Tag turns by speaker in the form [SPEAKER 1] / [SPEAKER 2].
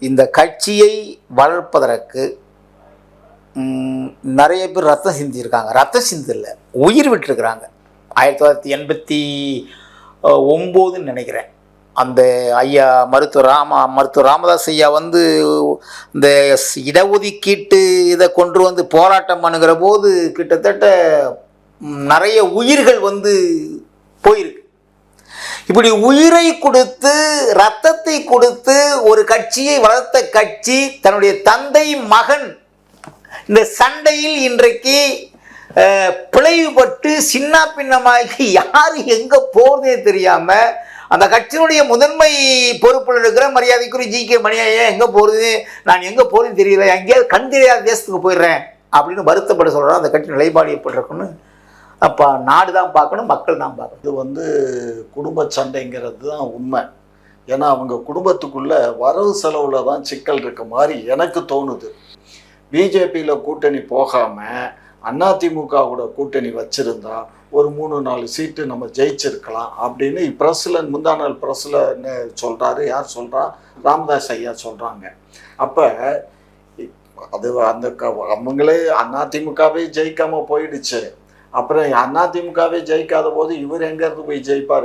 [SPEAKER 1] இந்த கட்சியை வளர்ப்பதற்கு நிறைய பேர் ரத்தம் சிந்திருக்காங்க. ரத்தம் சிந்தில்லை, உயிர் விட்டுருக்குறாங்க. 1989 நினைக்கிறேன். அந்த ஐயா மருத்துவர் ராமதாஸ் ஐயா வந்து இந்த இடஒதுக்கீட்டு இதை கொண்டு வந்து போராட்டம் பண்ணுகிற போது கிட்டத்தட்ட நிறைய உயிர்கள் வந்து போயிருக்கு. இப்படி உயிரை கொடுத்து ரத்தத்தை கொடுத்து ஒரு கட்சியை வளர்த்த கட்சி தன்னுடைய தந்தை மகன் இந்த சண்டையில் இன்றைக்கு பிளவுபட்டு சின்ன பின்னமாகி யார் எங்கே போகிறதே தெரியாமல் அந்த கட்சியினுடைய முதன்மை பொறுப்பில் இருக்கிற மரியாதைக்குரிய ஜி.கே. மணியன் எங்கே போகிறது, நான் எங்கே போகிறதுன்னு தெரியல, எங்கேயாவது கண் தெரியாத தேசத்துக்கு போயிடுறேன் அப்படின்னு வருத்தப்பட சொல்கிறோம். அந்த கட்சி நிலைப்பாடு எப்படி இருக்குன்னு அப்போ நாடு தான் பார்க்கணும், மக்கள் தான் பார்க்கணும்.
[SPEAKER 2] இது வந்து குடும்ப சண்டைங்கிறது தான் உண்மை. ஏன்னா அவங்க குடும்பத்துக்குள்ள வரவு செலவில் தான் சிக்கல் இருக்க மாதிரி எனக்கு தோணுது. பிஜேபியில் கூட்டணி போகாமல் அதிமுகவோட கூட்டணி வச்சுருந்தா ஒரு 3-4 சீட்டு நம்ம ஜெயிச்சிருக்கலாம் அப்படின்னு ப்ரெஸ்ஸில் முந்தா நாள் ப்ரெஸ்ஸில் சொல்கிறாரு. யார் சொல்கிறா? ராமதாஸ் ஐயா சொல்கிறாங்க. அப்போ அது அந்த அவங்களே அதிமுகவே ஜெயிக்காமல் போயிடுச்சு. அப்புறம் அதிமுகவே ஜெயிக்காத போது இவர் எங்கேருந்து போய் ஜெயிப்பார்?